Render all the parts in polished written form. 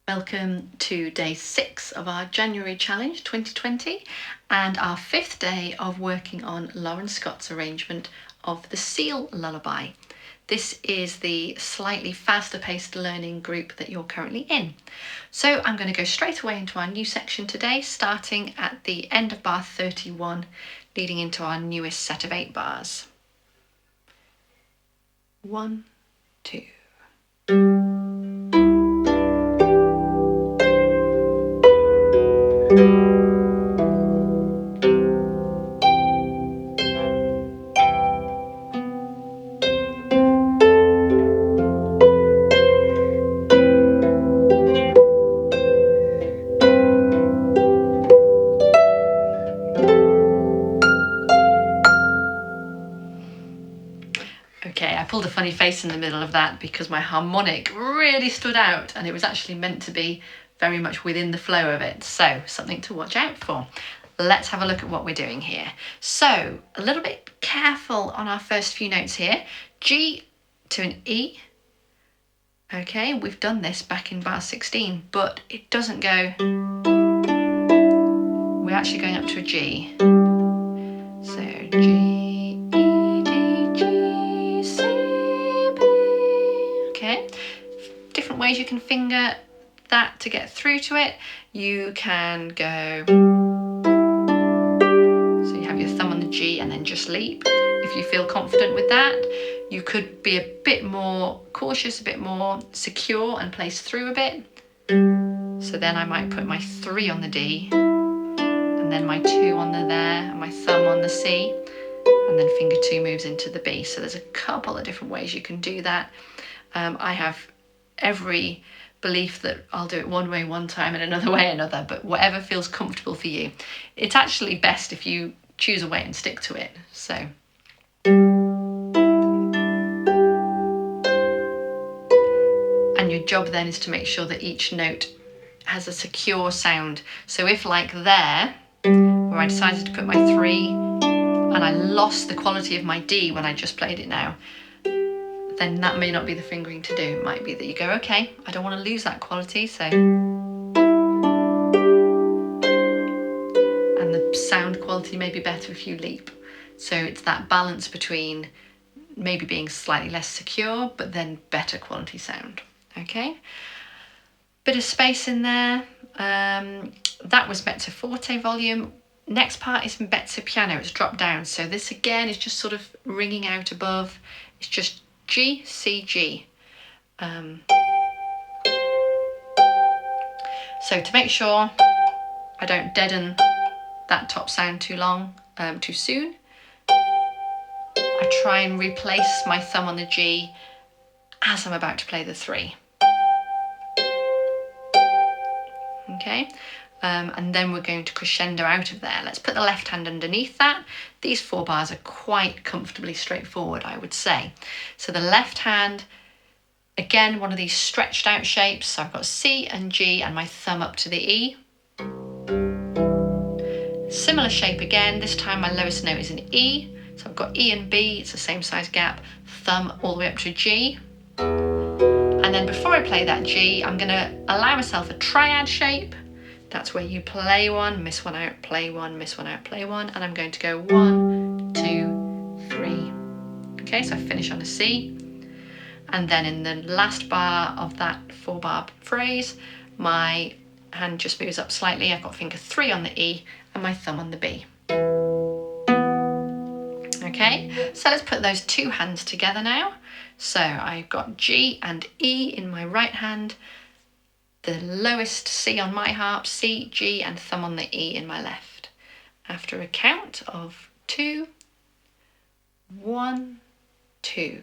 Welcome to day 6 of our January challenge 2020 and our 5th day of working on Lauren Scott's arrangement of the Seal Lullaby. This is the slightly faster paced learning group that you're currently in. So I'm going to go straight away into our new section today, starting at the end of bar 31, leading into our newest set of 8 bars. 1, 2. Okay, I pulled a funny face in the middle of that because my harmonic really stood out and it was actually meant to be very much within the flow of it. So something to watch out for. Let's have a look at what we're doing here. So a little bit careful on our first few notes here. G to an E. Okay, we've done this back in bar 16, but it doesn't go. We're actually going up to a G. So G. Different ways you can finger that to get through to it. You can go, so you have your thumb on the G and then just leap. If you feel confident with that, you could be a bit more cautious, a bit more secure and place through a bit. So then I might put my 3 on the D and then my 2 on the there and my thumb on the C and then finger 2 moves into the B. So there's a couple of different ways you can do that. I have every belief that I'll do it one way one time and another way another, but whatever feels comfortable for you. It's actually best if you choose a way and stick to it. So and your job then is to make sure that each note has a secure sound. So if like there, where I decided to put my 3 and I lost the quality of my D when I just played it now, then that may not be the fingering to do. It might be that you go, okay, I don't want to lose that quality, so. And the sound quality may be better if you leap. So it's that balance between maybe being slightly less secure, but then better quality sound, okay? Bit of space in there. That was mezzo forte volume. Next part is mezzo piano, it's dropped down. So this again is just sort of ringing out above. It's just G, C, G. So to make sure I don't deaden that top sound too long, too soon, I try and replace my thumb on the G as I'm about to play the 3. Okay, and then we're going to crescendo out of there. Let's put the left hand underneath that. These 4 bars are quite comfortably straightforward, I would say. So the left hand, again, one of these stretched out shapes. So I've got C and G and my thumb up to the E. Similar shape again, this time my lowest note is an E. So I've got E and B, it's the same size gap, thumb all the way up to G. And then before I play that G, I'm going to allow myself a triad shape. That's where you play one, miss one out, play one, miss one out, play one. And I'm going to go 1, 2, 3. Okay, so I finish on a C. And then in the last bar of that 4-bar phrase, my hand just moves up slightly. I've got finger 3 on the E and my thumb on the B. Okay, so let's put those 2 hands together now. So I've got G and E in my right hand, the lowest C on my harp, C, G, and thumb on the E in my left. After a count of 2, 1, 2.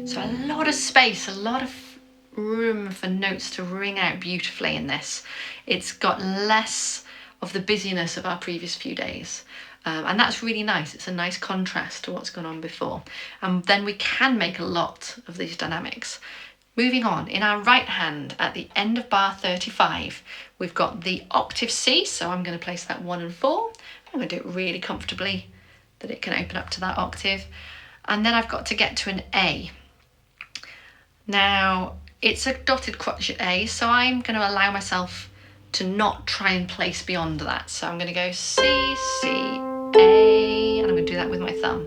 So a lot of space, a lot of room for notes to ring out beautifully in this. It's got less of the busyness of our previous few days. And that's really nice. It's a nice contrast to what's gone on before. And then we can make a lot of these dynamics. Moving on, in our right hand at the end of bar 35, we've got the octave C, so I'm going to place that 1 and 4. I'm going to do it really comfortably that it can open up to that octave. And then I've got to get to an A. Now, it's a dotted crotchet A, so I'm going to allow myself to not try and place beyond that. So I'm going to go C, C, A, and I'm going to do that with my thumb.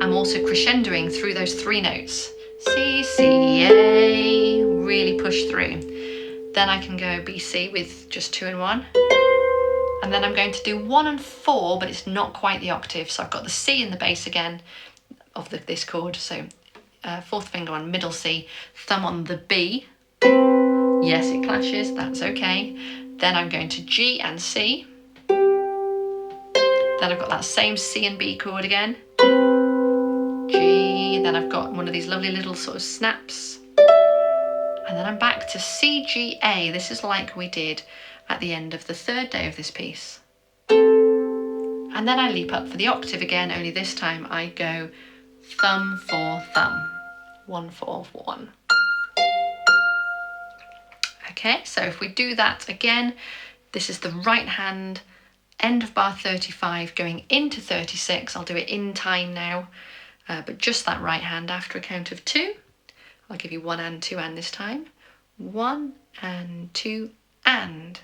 I'm also crescendoing through those 3 notes. C, C, A, really push through. Then I can go B, C with just 2 and 1. And then I'm going to do 1 and 4, but it's not quite the octave. So I've got the C in the bass again of this chord. So 4th finger on middle C, thumb on the B. Yes, it clashes, that's okay. Then I'm going to G and C. Then I've got that same C and B chord again. G, then I've got one of these lovely little sort of snaps. And then I'm back to C, G, A. This is like we did at the end of the 3rd day of this piece. And then I leap up for the octave again, only this time I go thumb, 4, thumb. 1, 4, 1. Okay, so if we do that again, this is the right hand, end of bar 35, going into 36. I'll do it in time now, but just that right hand after a count of 2. I'll give you 1 and 2 and this time. 1 and 2 and.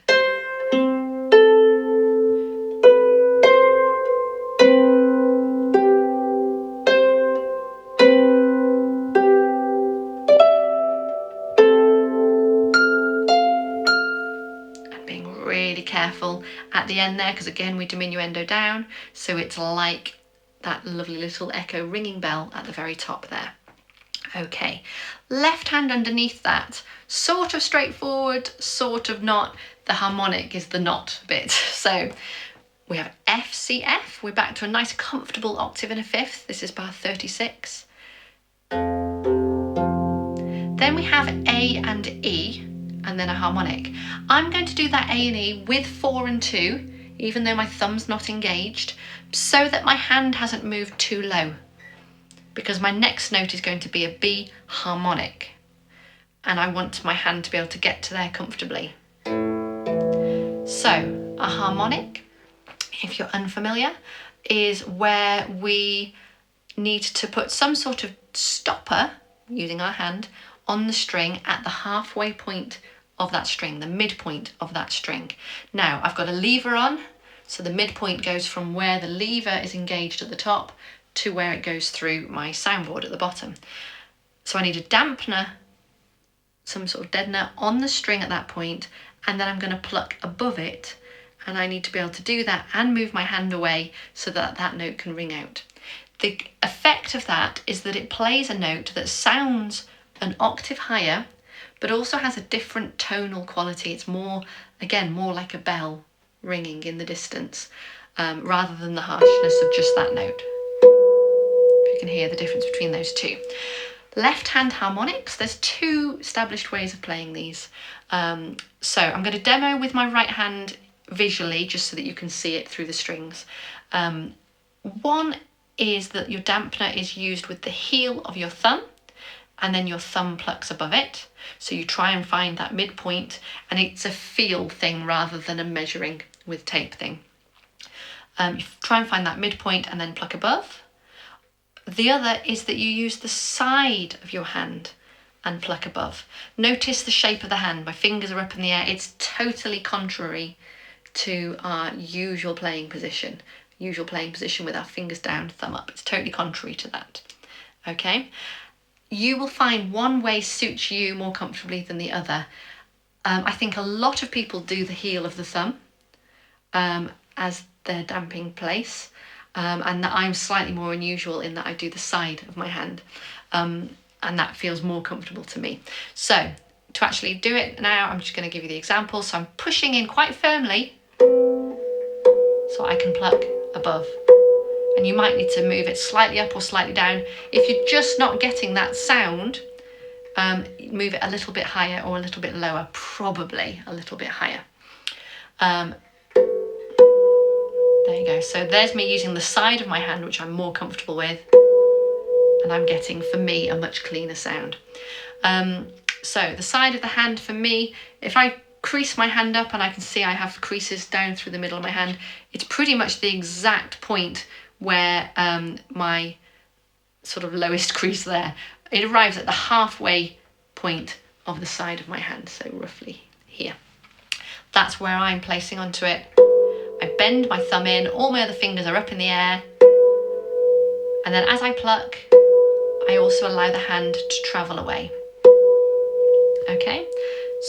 Really careful at the end there, because again we diminuendo down, so it's like that lovely little echo ringing bell at the very top there. Okay, left hand underneath that, sort of straightforward, sort of not. The harmonic is the not bit. So we have F, C, F. We're back to a nice comfortable octave and a 5th. This is bar 36. Then we have A and E, and then a harmonic. I'm going to do that A and E with 4 and 2, even though my thumb's not engaged, so that my hand hasn't moved too low, because my next note is going to be a B harmonic, and I want my hand to be able to get to there comfortably. So a harmonic, if you're unfamiliar, is where we need to put some sort of stopper, using our hand, on the string at the halfway point of that string, the midpoint of that string. Now I've got a lever on, so the midpoint goes from where the lever is engaged at the top to where it goes through my soundboard at the bottom. So I need a dampener, some sort of deadener on the string at that point, and then I'm going to pluck above it, and I need to be able to do that and move my hand away so that that note can ring out. The effect of that is that it plays a note that sounds an octave higher, but also has a different tonal quality. It's more, again, more like a bell ringing in the distance, rather than the harshness of just that note. If you can hear the difference between those two. Left hand harmonics, there's 2 established ways of playing these. So I'm going to demo with my right hand visually, just so that you can see it through the strings. One is that your dampener is used with the heel of your thumb, and then your thumb plucks above it. So you try and find that midpoint, and it's a feel thing rather than a measuring with tape thing. You try and find that midpoint and then pluck above. The other is that you use the side of your hand and pluck above. Notice the shape of the hand. My fingers are up in the air. It's totally contrary to our usual playing position. Usual playing position with our fingers down, thumb up. It's totally contrary to that. Okay? You will find one way suits you more comfortably than the other. I think a lot of people do the heel of the thumb as their damping place, and that I'm slightly more unusual in that I do the side of my hand, and that feels more comfortable to me. So to actually do it now, I'm just going to give you the example. So I'm pushing in quite firmly so I can pluck above. And you might need to move it slightly up or slightly down. If you're just not getting that sound, move it a little bit higher or a little bit lower, probably a little bit higher. There you go. So there's me using the side of my hand, which I'm more comfortable with. and I'm getting, for me, a much cleaner sound. So the side of the hand for me, if I crease my hand up and I can see I have creases down through the middle of my hand, it's pretty much the exact point where my sort of lowest crease there, it arrives at the halfway point of the side of my hand, so roughly here. That's where I'm placing onto it. I bend my thumb in, all my other fingers are up in the air, and then as I pluck, I also allow the hand to travel away. Okay,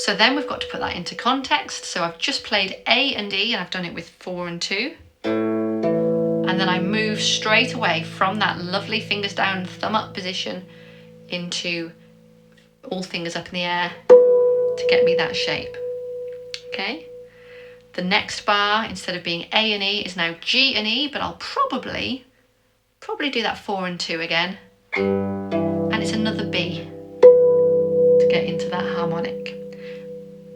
so then we've got to put that into context. So I've just played A and E, and I've done it with 4 and 2. And then I move straight away from that lovely fingers down, thumb up position into all fingers up in the air to get me that shape. Okay, the next bar, instead of being A and E, is now G and E, but I'll probably do that 4 and 2 again. And it's another B to get into that harmonic.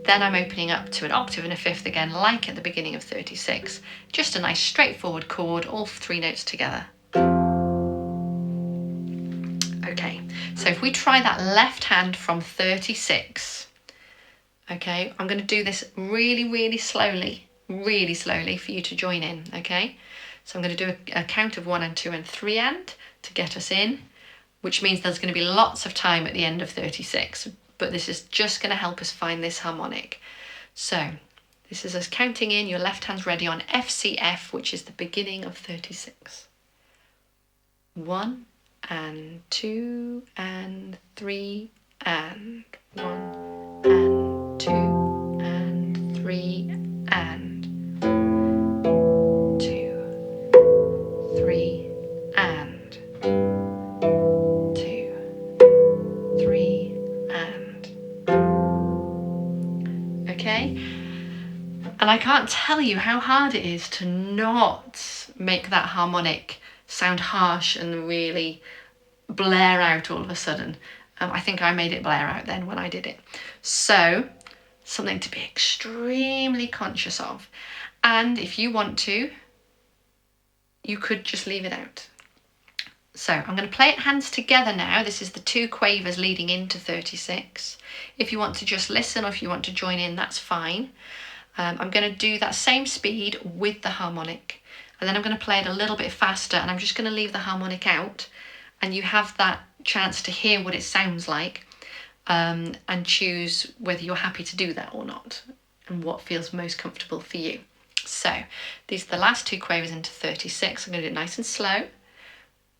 Then I'm opening up to an octave and a fifth again, like at the beginning of 36. Just a nice straightforward chord, all 3 notes together. Okay, so if we try that left hand from 36, okay, I'm going to do this really slowly for you to join in, okay? So I'm going to do a count of 1 and 2 and 3 and to get us in, which means there's going to be lots of time at the end of 36. But this is just going to help us find this harmonic. So this is us counting in. Your left hand's ready on F, C, F, which is the beginning of 36. 1 and 2 and 3 and 1 and 2 and 3 and 2, 3 and 2, 3 and. Okay, and I can't tell you how hard it is to not make that harmonic sound harsh and really blare out all of a sudden. I think I made it blare out then when I did it. So something to be extremely conscious of. And if you want to, you could just leave it out. So I'm going to play it hands together now. This is the 2 quavers leading into 36. If you want to just listen or if you want to join in, that's fine. I'm going to do that same speed with the harmonic. And then I'm going to play it a little bit faster, and I'm just going to leave the harmonic out. And you have that chance to hear what it sounds like and choose whether you're happy to do that or not and what feels most comfortable for you. So these are the last 2 quavers into 36. I'm going to do it nice and slow.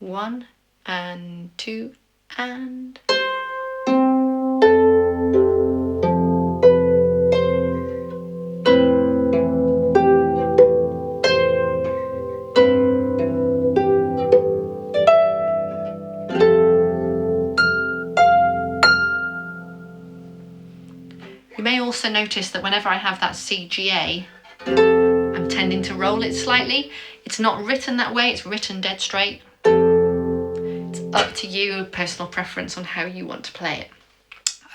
1 and 2 and. You may also notice that whenever I have that CGA, I'm tending to roll it slightly. It's not written that way, it's written dead straight. It's up to you, personal preference on how you want to play it.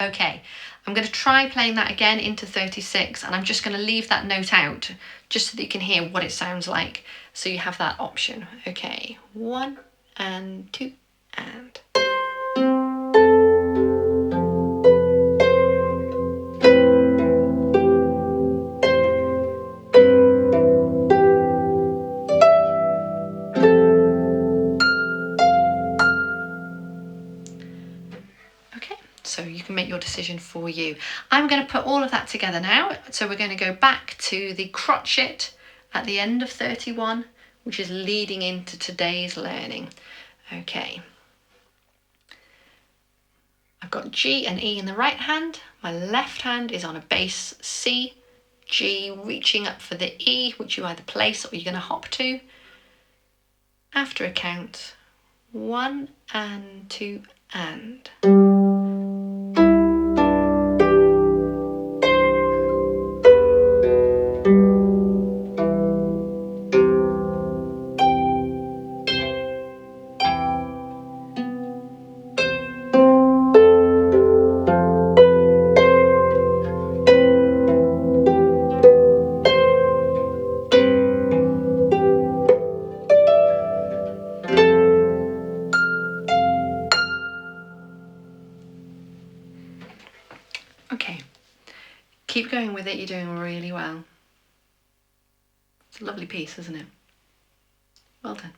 Okay, I'm going to try playing that again into 36, and I'm just going to leave that note out just so that you can hear what it sounds like. So you have that option. Okay, 1 and 2 and. So you can make your decision for you. I'm going to put all of that together now. So we're going to go back to the crotchet at the end of 31, which is leading into today's learning. Okay. I've got G and E in the right hand. My left hand is on a bass C, G, reaching up for the E, which you either place or you're going to hop to. After a count, 1 and 2 and. Okay, keep going with it, you're doing really well. It's a lovely piece, isn't it? Well done.